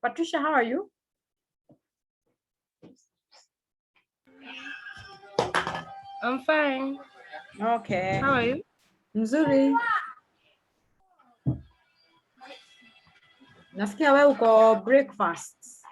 Patricia, how are you? I'm fine. Okay. How are you? Mzuri. Nasikia wewe uko breakfast.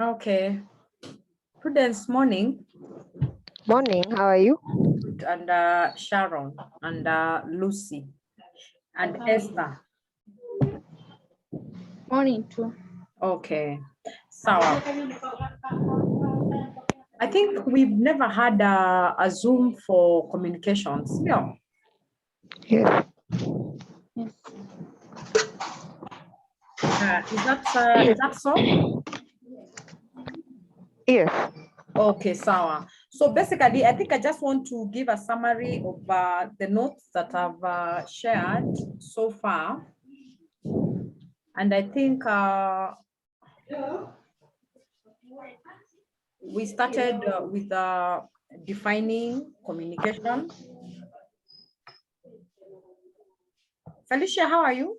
Okay. Prudence, morning. Morning, how are you? And Sharon and Lucy and Esther. Morning too. Okay. So I think we've never had a Zoom for communications. Yeah. Yes. Yes. Is that so? Yes. Okay, Sawa. So basically, I think I just want to give a summary of the notes that I've shared so far. And I think we started with defining communication. Felicia, how are you?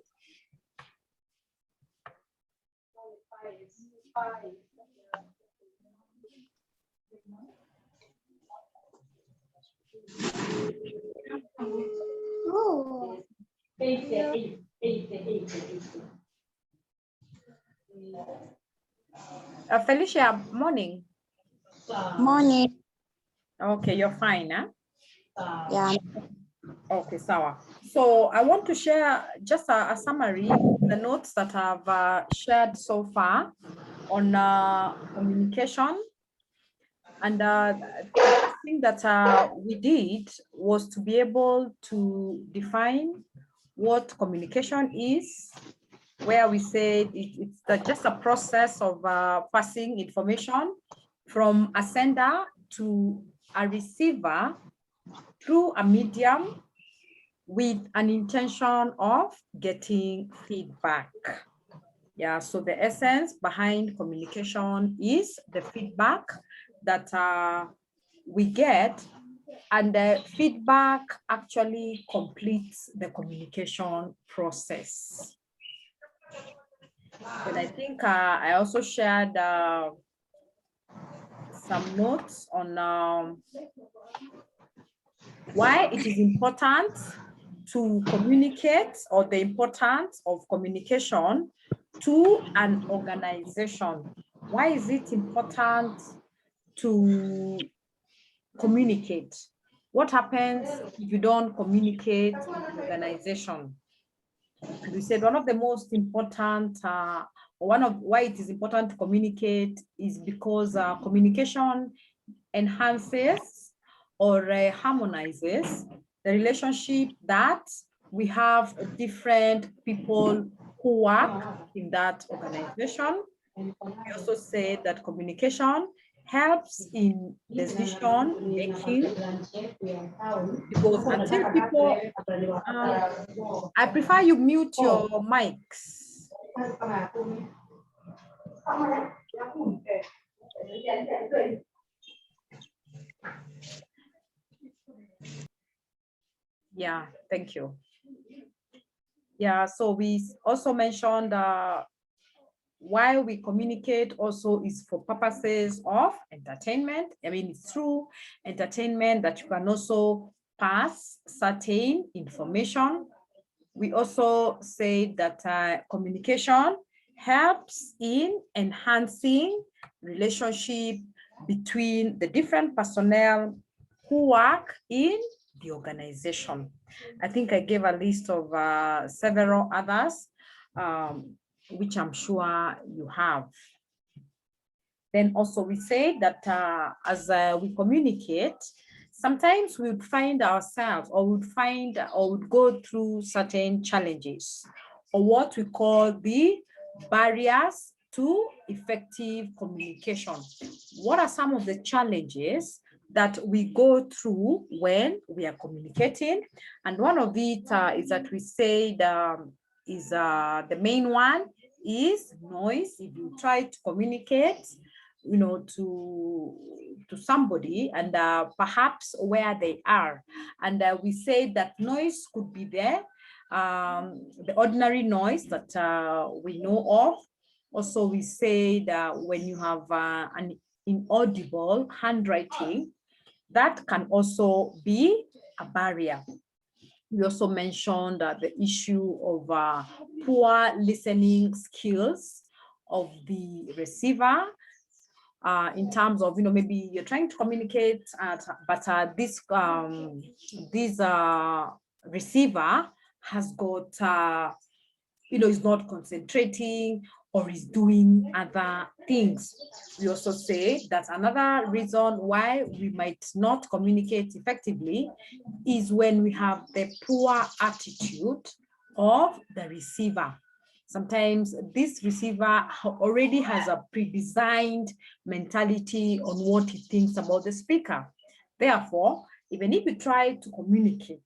Felicia, morning. Morning. Okay, you're fine, huh? Yeah. Okay, Sawa. So I want to share just a summary of the notes that I've shared so far on communication. And the first thing that we did was to be able to define what communication is, where we said it's just a process of passing information from a sender to a receiver through a medium with an intention of getting feedback. Yeah, so the essence behind communication is the feedback that we get, and the feedback actually completes the communication process. And I think I also shared some notes on why it is important to communicate, or the importance of communication to an organization. Why is it important to communicate? What happens if you don't communicate in an organization? And we said one of the most important, one of why it is important to communicate is because communication enhances or harmonizes the relationship that we have different people who work in that organization. We also say that communication helps in decision making, because until people, I prefer you mute your mics. Yeah, thank you. Yeah, so we also mentioned why we communicate also is for purposes of entertainment. I mean, it's through entertainment that you can also pass certain information. We also say that communication helps in enhancing relationship between the different personnel who work in the organization. I think I gave a list of several others, which I'm sure you have. Then also we say that as we communicate, sometimes we would find ourselves or would go through certain challenges, or what we call the barriers to effective communication. What are some of the challenges that we go through when we are communicating? And one of it is that we say the main one is noise. If you try to communicate, you know, to somebody and perhaps where they are, and we say that noise could be there, the ordinary noise that we know of. Also, we say that when you have an inaudible handwriting, that can also be a barrier. We also mentioned the issue of poor listening skills of the receiver, in terms of, you know, maybe you're trying to communicate, but this receiver has got, you know, is not concentrating or is doing other things. We also say that another reason why we might not communicate effectively is when we have the poor attitude of the receiver. Sometimes this receiver already has a pre-designed mentality on what he thinks about the speaker. Therefore, even if you try to communicate,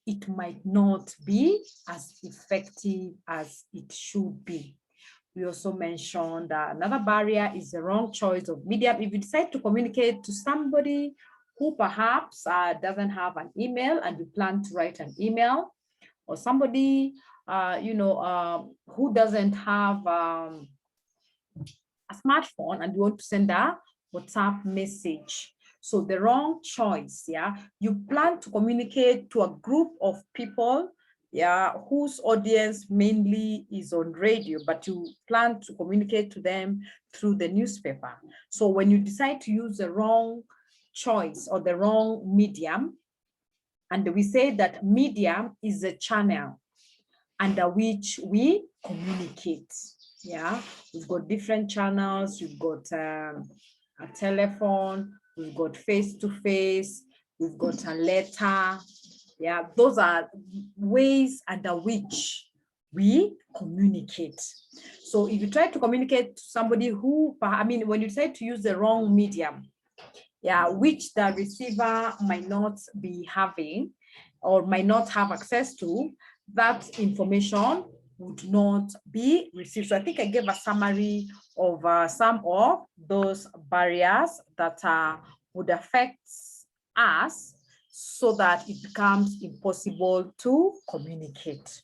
it might not be as effective as it should be. We also mentioned that another barrier is the wrong choice of medium. If you decide to communicate to somebody who perhaps doesn't have an email and you plan to write an email, or somebody who doesn't have a smartphone and you want to send a WhatsApp message. So the wrong choice, yeah. You plan to communicate to a group of people, yeah, whose audience mainly is on radio, but you plan to communicate to them through the newspaper. So when you decide to use the wrong choice or the wrong medium, and we say that medium is a channel under which we communicate. Yeah, we've got different channels. We've got a telephone, we've got face-to-face, we've got a letter. Yeah, those are ways under which we communicate. So if you try to communicate to somebody who, I mean, when you try to use the wrong medium, yeah, which the receiver might not be having or might not have access to, that information would not be received. So I think I gave a summary of some of those barriers that would affect us so that it becomes impossible to communicate.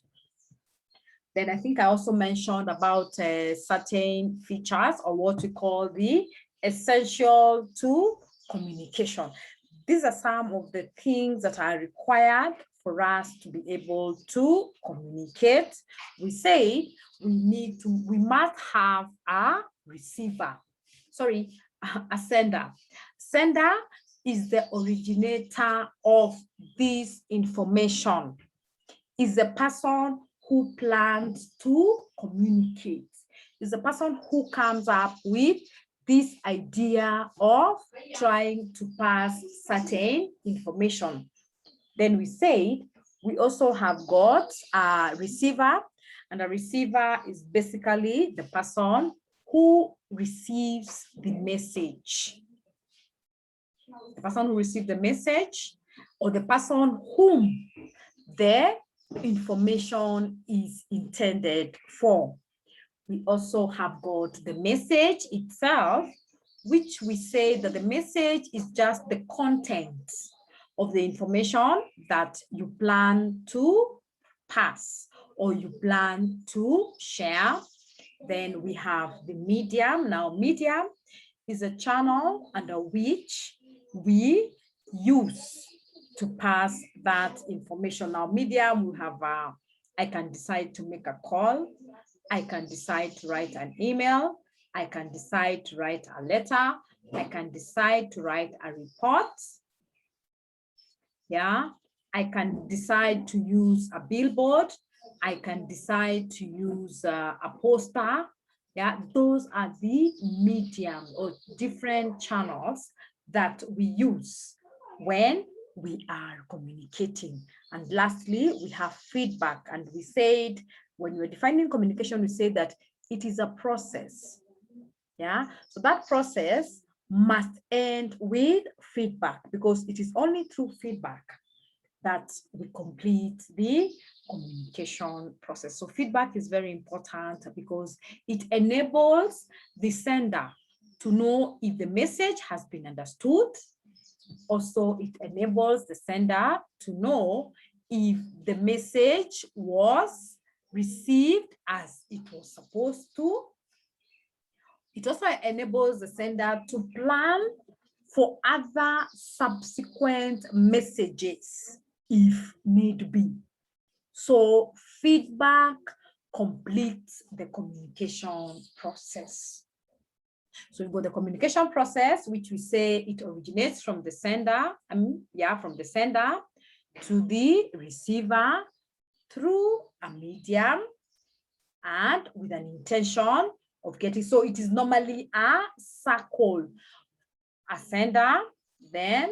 Then I think I also mentioned about certain features or what we call the essential to communication. These are some of the things that are required for us to be able to communicate. We say we must have a receiver, a sender. Sender is the originator of this information, is the person who plans to communicate, is the person who comes up with this idea of trying to pass certain information. Then we say we also have got a receiver, and a receiver is basically the person who receives the message. The person who receives the message, or the person whom the information is intended for. We also have got the message itself, which we say that the message is just the content of the information that you plan to pass or you plan to share. Then we have the medium. Now, medium is a channel under which we use to pass that information. Now, medium, we have, I can decide to make a call. I can decide to write an email. I can decide to write a letter. I can decide to write a report. Yeah, I can decide to use a billboard. I can decide to use a poster. Yeah, those are the medium or different channels that we use when we are communicating. And lastly, we have feedback. And we said, when we're defining communication, we say that it is a process. Yeah, so that process must end with feedback, because it is only through feedback that we complete the communication process. So feedback is very important because it enables the sender to know if the message has been understood. Also, it enables the sender to know if the message was received as it was supposed to. It also enables the sender to plan for other subsequent messages if need be. So feedback completes the communication process. So we've got the communication process, which we say it originates from the sender, from the sender to the receiver through a medium and with an intention of getting, so it is normally a circle, a sender, then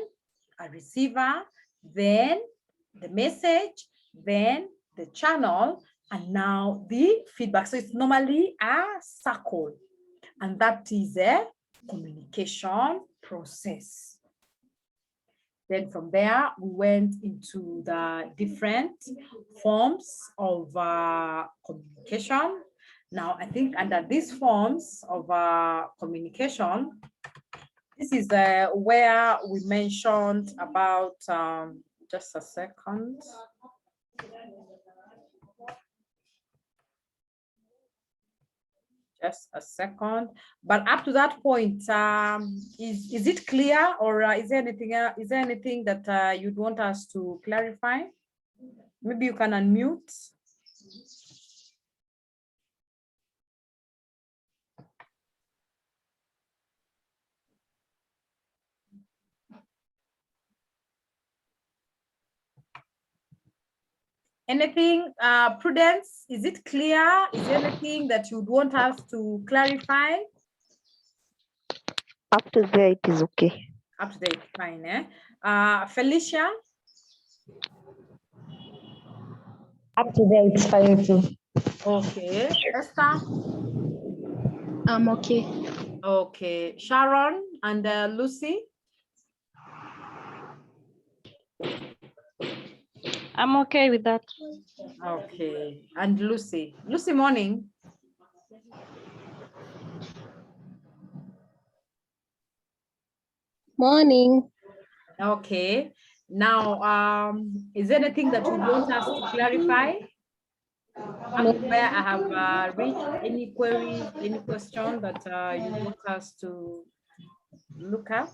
a receiver, then the message, then the channel, and now the feedback. So it's normally a circle, and that is a communication process. Then from there, we went into the different forms of communication. Now, I think under these forms of communication, this is where we mentioned about, just a second. Just a second. But up to that point, is it clear, or is there anything that you'd want us to clarify? Maybe you can unmute. Anything, Prudence, is it clear? Is there anything that you'd want us to clarify? Up to there, it is okay. Up to date, fine. Felicia? Up to there, it's fine too. Okay. Esther? I'm okay. Okay. Sharon and Lucy? I'm okay with that. Okay. And Lucy? Lucy, morning. Morning. Okay. Now, is there anything that you want us to clarify? Where I have reached any queries, any question that you want us to look at?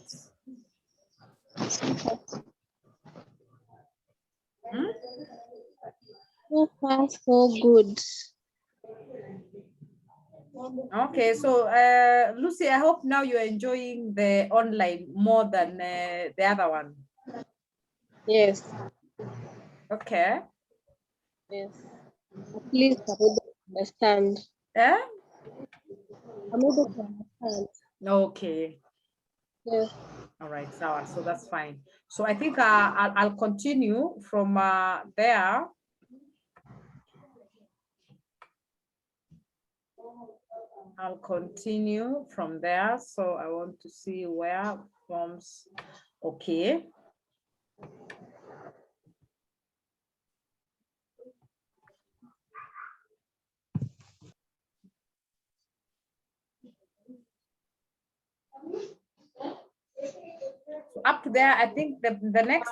So far, so good. Okay, so Lucy, I hope now you're enjoying the online more than the other one. Yes. Okay. Yes. At least I'm able to understand. Yeah. I'm able to understand. Okay. Yes. All right. So that's fine. So I think I'll continue from there. I'll continue from there. So I want to see where forms. Okay. So up to there, I think the next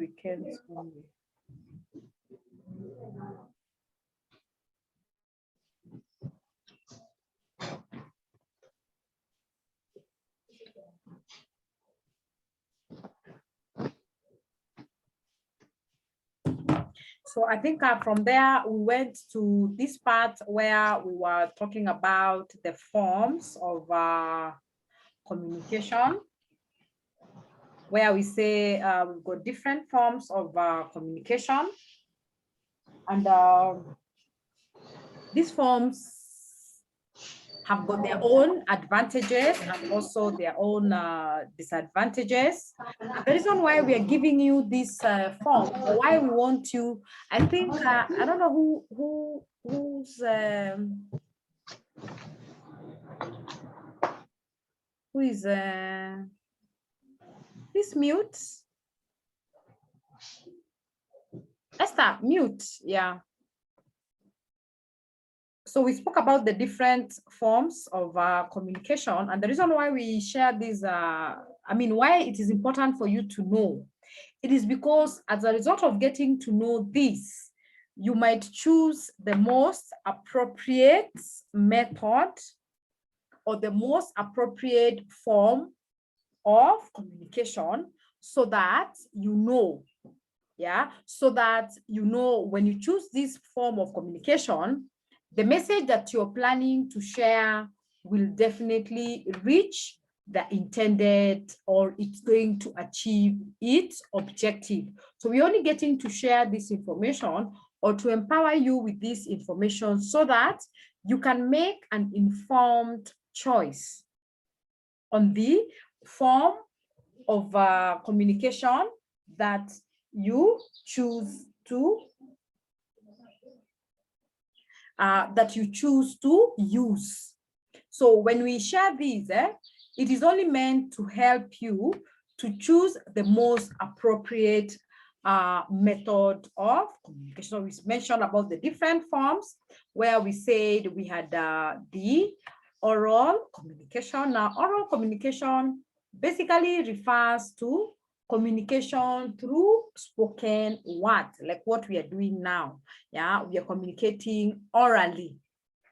weekends only. So I think from there, we went to this part where we were talking about the forms of communication, where we say we've got different forms of communication. And these forms have got their own advantages and also their own disadvantages. And the reason why we are giving you this form, or why we want you, I think, I don't know who's who is please mute. Esther, mute, yeah. So we spoke about the different forms of communication, and the reason why we share this, why it is important for you to know, it is because as a result of getting to know this, you might choose the most appropriate method or the most appropriate form of communication, so that you know, yeah, so that you know when you choose this form of communication, the message that you're planning to share will definitely reach the intended, or it's going to achieve its objective. So we're only getting to share this information or to empower you with this information so that you can make an informed choice on the form of communication that you choose to use. So when we share these, it is only meant to help you to choose the most appropriate method of communication. So we mentioned about the different forms, where we said we had the oral communication. Now, oral communication basically refers to communication through spoken words, like what we are doing now. Yeah, we are communicating orally.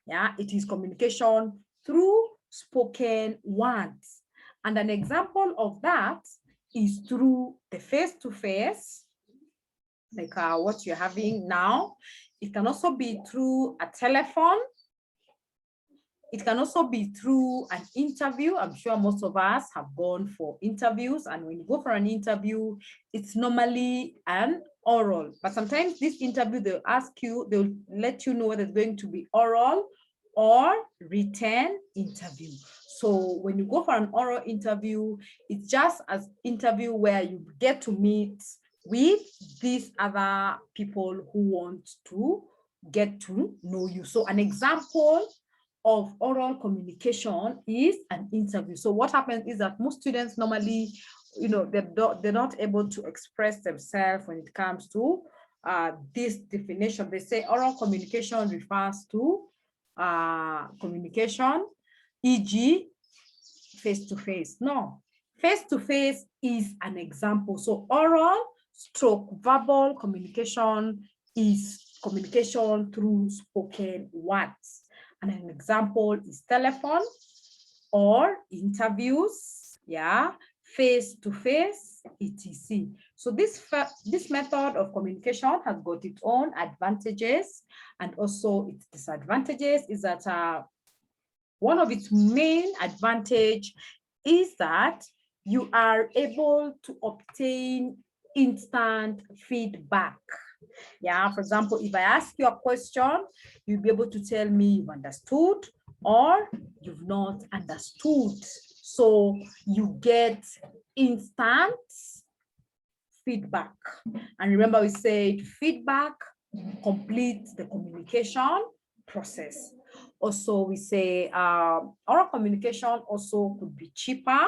Yeah, it is communication through spoken words. And an example of that is through the face-to-face, like what you're having now. It can also be through a telephone. It can also be through an interview. I'm sure most of us have gone for interviews, and when you go for an interview, it's normally an oral. But sometimes this interview, they'll ask you, they'll let you know whether it's going to be oral or written interview. So when you go for an oral interview, it's just as interview where you get to meet with these other people who want to get to know you. So an example of oral communication is an interview. So what happens is that most students normally, they're not able to express themselves when it comes to this definition. They say oral communication refers to communication, e.g. face-to-face. No, face-to-face is an example. So oral stroke verbal communication is communication through spoken words. And an example is telephone or interviews, yeah, face-to-face, etc. So this method of communication has got its own advantages and also its disadvantages. Is that one of its main advantage is that you are able to obtain instant feedback. Yeah, for example, if I ask you a question, you'll be able to tell me you've understood or you've not understood. So you get instant feedback. And remember, we said feedback completes the communication process. Also, we say oral communication also could be cheaper.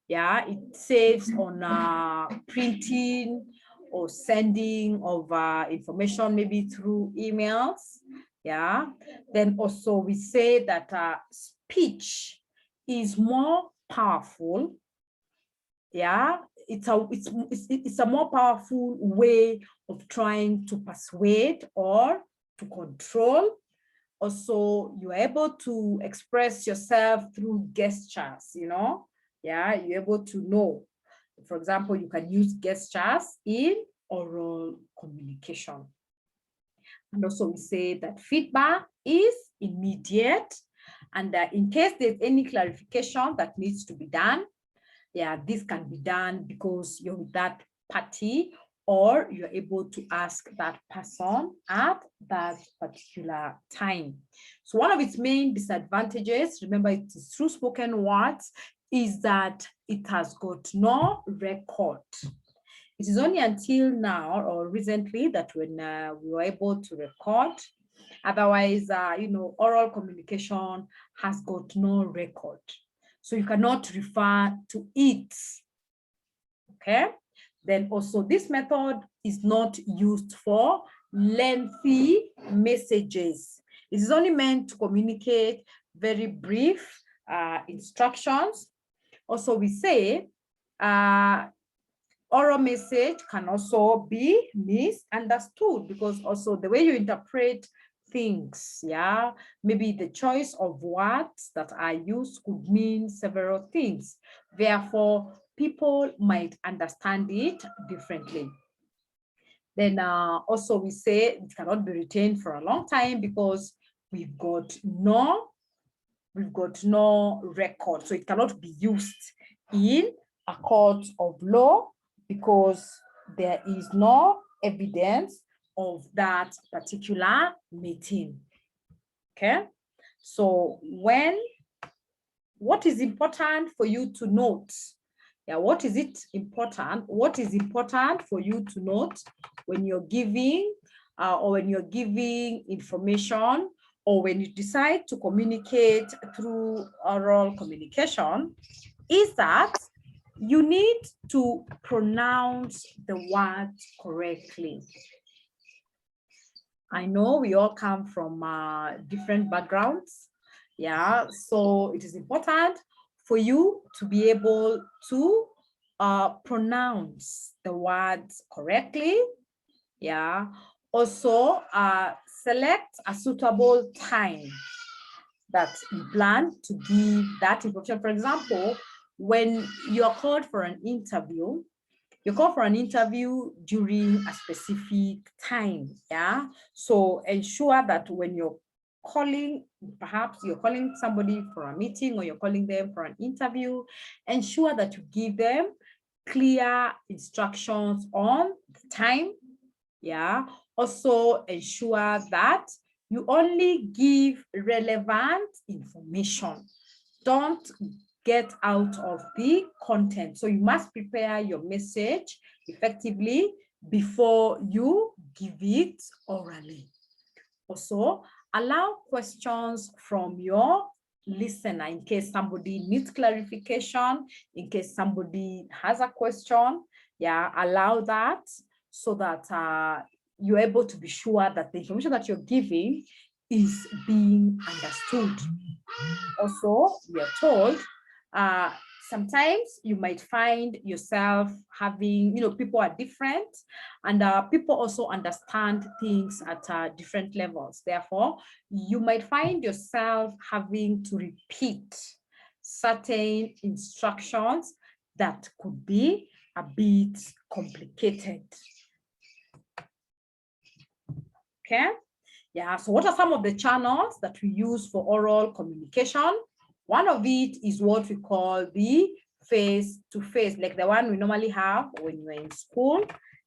Yeah, it saves on printing or sending of information, maybe through emails. Yeah, then also we say that speech is more powerful. Yeah, it's a more powerful way of trying to persuade or to control. Also, you're able to express yourself through gestures, yeah, you're able to know. For example, you can use gestures in oral communication. And also we say that feedback is immediate, and in case there's any clarification that needs to be done, yeah, this can be done because you're with that party, or you're able to ask that person at that particular time. So one of its main disadvantages, remember it is through spoken words, is that it has got no record. It is only until now or recently that when we were able to record. Otherwise, oral communication has got no record. So you cannot refer to it, okay? Then also this method is not used for lengthy messages. It is only meant to communicate very brief instructions. Also, we say oral message can also be misunderstood because also the way you interpret things, yeah, maybe the choice of words that are used could mean several things. Therefore, people might understand it differently. Then also we say it cannot be retained for a long time because we've got no record. So it cannot be used in a court of law because there is no evidence of that particular meeting. Okay, so what is important for you to note? Yeah, what is important for you to note when you're giving or when you're giving information, or when you decide to communicate through oral communication, is that you need to pronounce the words correctly. I know we all come from different backgrounds. Yeah, so it is important for you to be able to pronounce the words correctly. Yeah, also select a suitable time that you plan to give that information. For example, when you're called for an interview, you call for an interview during a specific time, yeah? So ensure that when you're calling, perhaps you're calling somebody for a meeting or you're calling them for an interview, ensure that you give them clear instructions on the time, yeah? Also ensure that you only give relevant information. Don't get out of the content. So you must prepare your message effectively before you give it orally. Also, allow questions from your listener in case somebody needs clarification, in case somebody has a question. Yeah, allow that so that you're able to be sure that the information that you're giving is being understood. Also, we are told sometimes you might find yourself having, people are different, and people also understand things at different levels. Therefore, you might find yourself having to repeat certain instructions that could be a bit complicated. Okay. Yeah, so what are some of the channels that we use for oral communication? One of it is what we call the face-to-face, like the one we normally have when you're in school.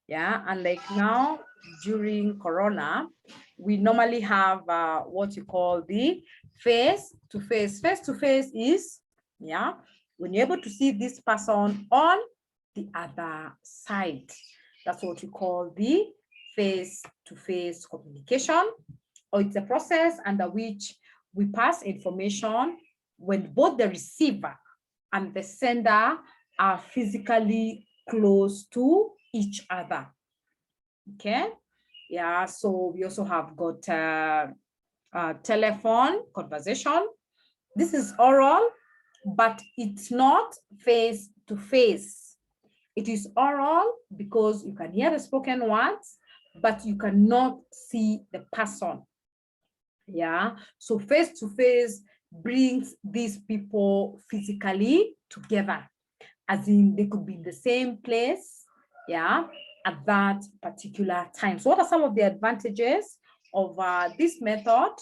Yeah, and like now during Corona, we normally have what you call the face-to-face. Face-to-face is, yeah, when you're able to see this person on the other side. That's what we call the face-to-face communication, or it's a process under which we pass information when both the receiver and the sender are physically close to each other. Okay, yeah, so we also have got telephone conversation. This is oral, but it's not face-to-face. It is oral because you can hear the spoken words, but you cannot see the person. Yeah, so face-to-face brings these people physically together, as in they could be in the same place, yeah, at that particular time. So what are some of the advantages of this method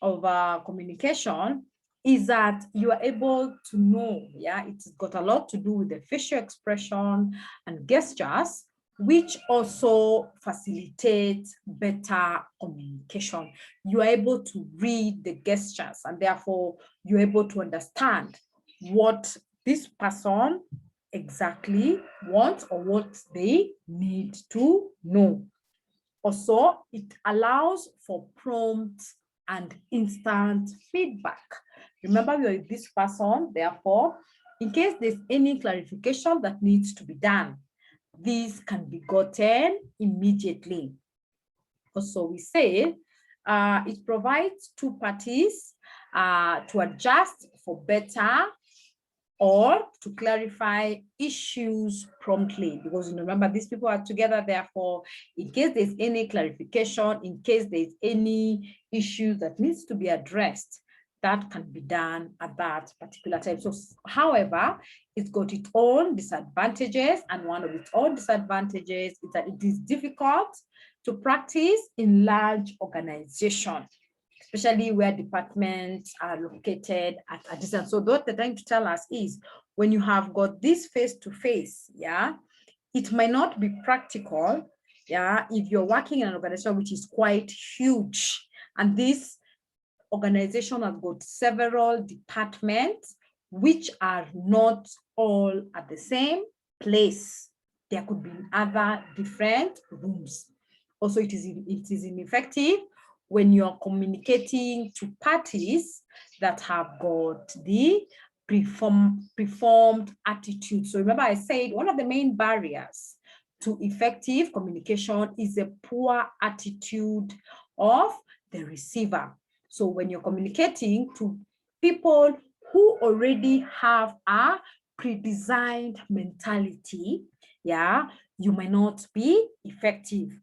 of communication? Is that you are able to know, yeah, it's got a lot to do with the facial expression and gestures, which also facilitate better communication. You are able to read the gestures, and therefore you're able to understand what this person exactly wants or what they need to know. Also, it allows for prompt and instant feedback. Remember, you're with this person, therefore, in case there's any clarification that needs to be done, this can be gotten immediately. Also, we say it provides two parties to adjust for better or to clarify issues promptly, because remember, these people are together, therefore, in case there's any clarification, in case there's any issue that needs to be addressed, that can be done at that particular time. So, however, it's got its own disadvantages, and one of its own disadvantages is that it is difficult to practice in large organizations, especially where departments are located at a distance. So what they're trying to tell us is, when you have got this face-to-face, yeah, it might not be practical, yeah, if you're working in an organization which is quite huge, and this organization has got several departments which are not all at the same place. There could be other different rooms. Also, it is ineffective when you're communicating to parties that have got the preformed attitude. So remember, I said one of the main barriers to effective communication is a poor attitude of the receiver. So when you're communicating to people who already have a pre-designed mentality, yeah, you may not be effective.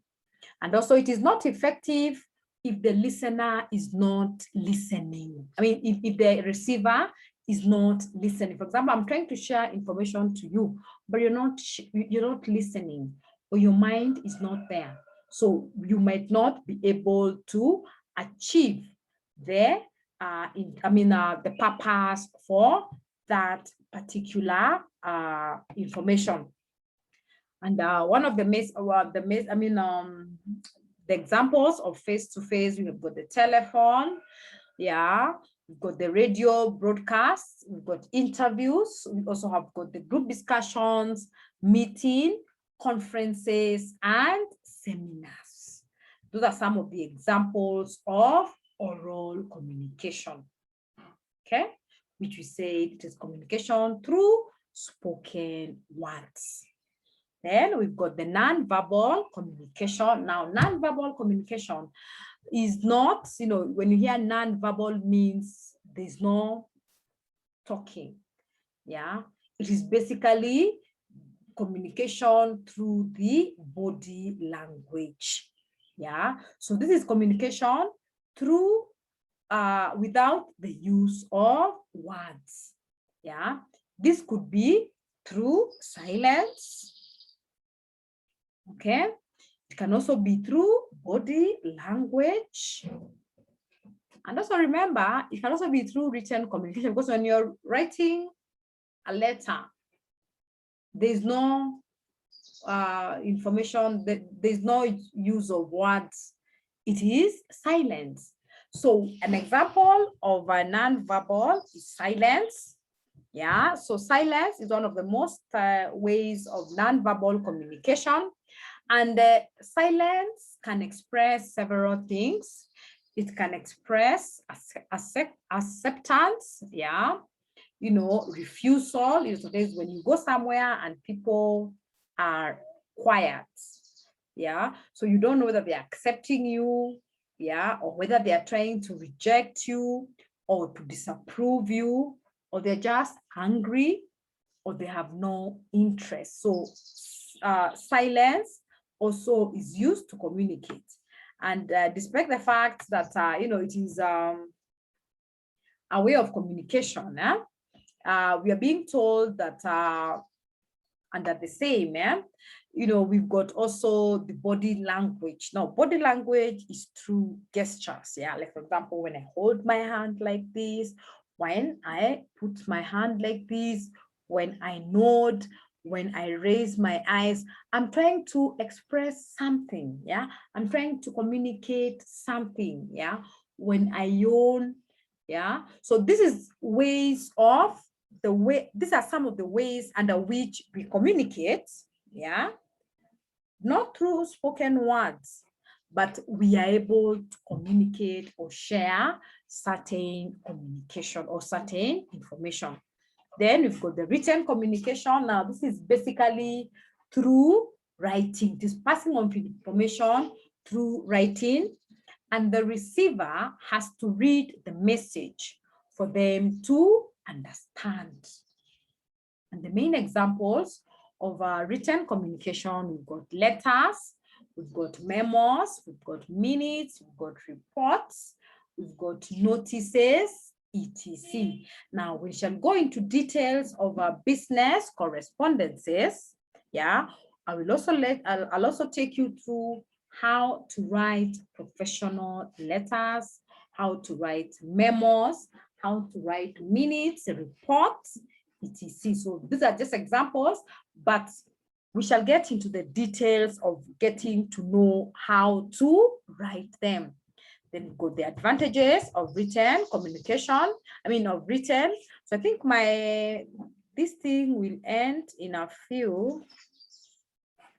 And also, it is not effective if the listener is not listening. I mean, if the receiver is not listening. For example, I'm trying to share information to you, but you're not listening, or your mind is not there. So you might not be able to achieve the the purpose for that particular information. And one of the the examples of face-to-face, we have got the telephone, yeah, we've got the radio broadcasts, we've got interviews, we also have got the group discussions, meeting, conferences, and seminars. Those are some of the examples of oral communication, okay, which we say it is communication through spoken words. Then we've got the non-verbal communication. Now, non-verbal communication is not, when you hear non-verbal, means there's no talking. Yeah, it is basically communication through the body language. Yeah, so this is communication through without the use of words. Yeah, this could be through silence. Okay, it can also be through body language. And also remember, it can also be through written communication, because when you're writing a letter, there's no information, there's no use of words. It is silence. So an example of a non-verbal is silence. Yeah, so silence is one of the most ways of non-verbal communication. And silence can express several things. It can express acceptance, yeah, refusal. When you go somewhere and people are quiet, yeah, so you don't know whether they're accepting you, yeah, or whether they are trying to reject you or to disapprove you, or they're just angry, or they have no interest. So silence also is used to communicate. And despite the fact that, it is a way of communication, we are being told that under the same, we've got also the body language. Now, body language is through gestures. Yeah, like for example, when I hold my hand like this, when I put my hand like this, when I nod, when I raise my eyes, I'm trying to express something. Yeah, I'm trying to communicate something. Yeah, when I yawn. Yeah, so this is ways of these are some of the ways under which we communicate. Yeah, not through spoken words, but we are able to communicate or share certain communication or certain information. Then we've got the written communication. Now, this is basically through writing, this passing on information through writing, and the receiver has to read the message for them to understand. And the main examples of written communication, we've got letters, we've got memos, we've got minutes, we've got reports, we've got notices, etc. Now we shall go into details of business correspondences. Yeah, I'll also take you through how to write professional letters, how to write memos, how to write minutes, reports, etc. So these are just examples, but we shall get into the details of getting to know how to write them. Then we've got the advantages of written communication, of written. So I think this thing will end in a few,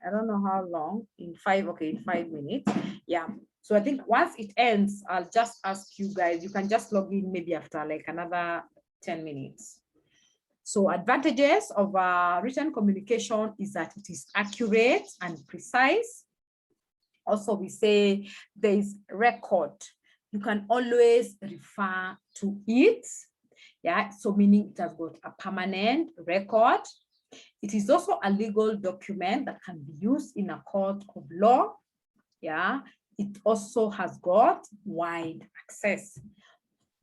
I don't know how long, in 5 minutes. Yeah. So I think once it ends, I'll just ask you guys, you can just log in maybe after like another 10 minutes. So advantages of written communication is that it is accurate and precise. Also, we say there is record. You can always refer to it. Yeah, so meaning it has got a permanent record. It is also a legal document that can be used in a court of law. Yeah, it also has got wide access.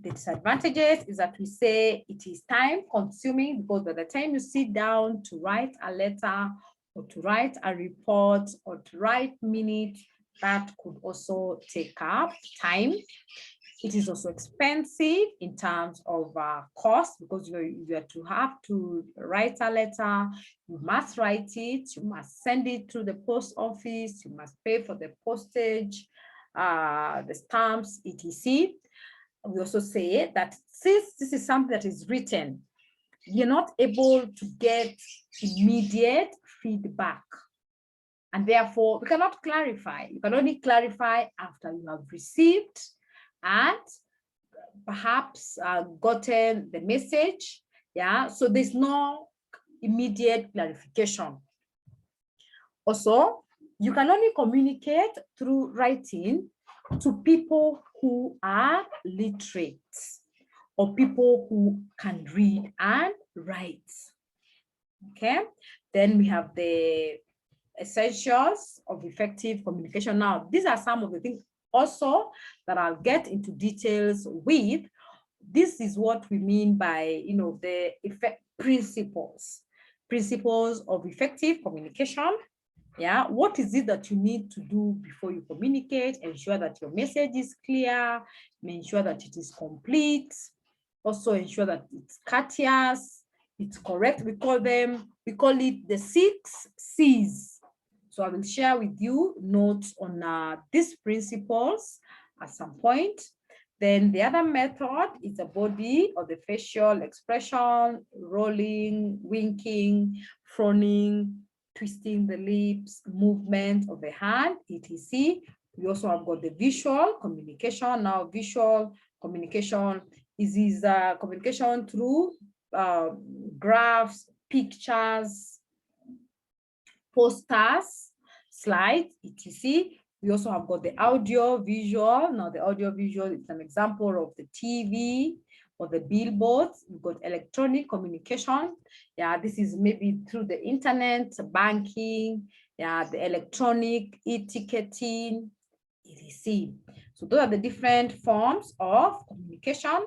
The disadvantages is that we say it is time consuming, because by the time you sit down to write a letter or to write a report or to write minutes, that could also take up time. It is also expensive in terms of cost, because you have to write a letter, you must write it, you must send it to the post office, you must pay for the postage, the stamps, etc. We also say that since this is something that is written, you're not able to get immediate feedback. And therefore, we cannot clarify. You can only clarify after you have received and perhaps gotten the message. Yeah, so there's no immediate clarification. Also, you can only communicate through writing to people who are literate or people who can read and write. Okay, then we have the essentials of effective communication. Now, these are some of the things also that I'll get into details with. This is what we mean by, the principles of effective communication. Yeah, what is it that you need to do before you communicate? Ensure that your message is clear, ensure that it is complete, also ensure that it's courteous, it's correct. We call it the 6 C's. So I will share with you notes on these principles at some point. Then the other method is the body or the facial expression, rolling, winking, frowning, twisting the lips, movement of the hand, etc. We also have got the visual communication. Now, visual communication is communication through graphs, pictures, posters, slides, etc. We also have got the audio visual. Now, the audio visual is an example of the TV or the billboards. We've got electronic communication. Yeah, this is maybe through the internet, banking, yeah, the electronic e-ticketing, etc. So those are the different forms of communication.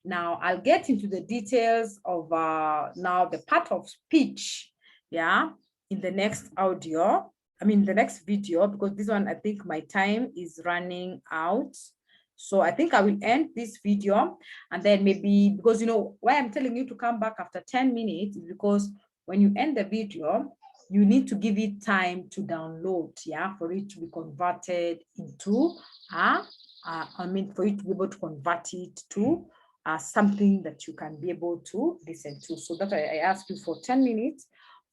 Now I'll get into the details of now the part of speech, yeah, in the next audio. I mean the next video, because this one I think my time is running out. So I think I will end this video, and then maybe, because you know why I'm telling you to come back after 10 minutes is because when you end the video, you need to give it time to download, yeah, for it to be converted into I mean, for you to be able to convert it to something that you can be able to listen to. So that I ask you for 10 minutes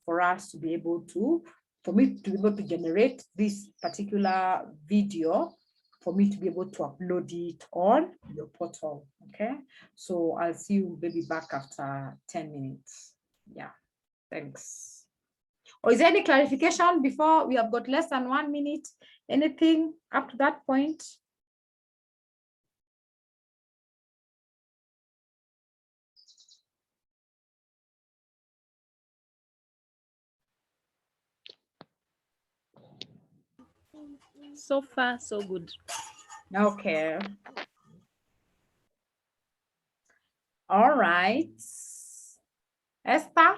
for us to be able to, for me to be able to generate this particular video, for me to be able to upload it on your portal. Okay, so I'll see you maybe back after 10 minutes. Yeah, thanks. Or is there any clarification before we have got less than 1 minute? Anything up to that point? So far, so good. Okay. All right. Esther?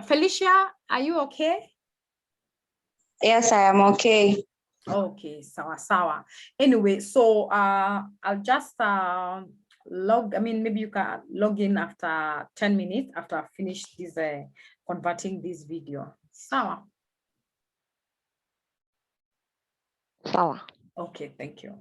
Felicia, are you okay? Yes, I am okay. Okay, sawa. Anyway, so I'll just maybe you can log in after 10 minutes after I finish this converting this video. Sawa. Sawa. Okay, thank you.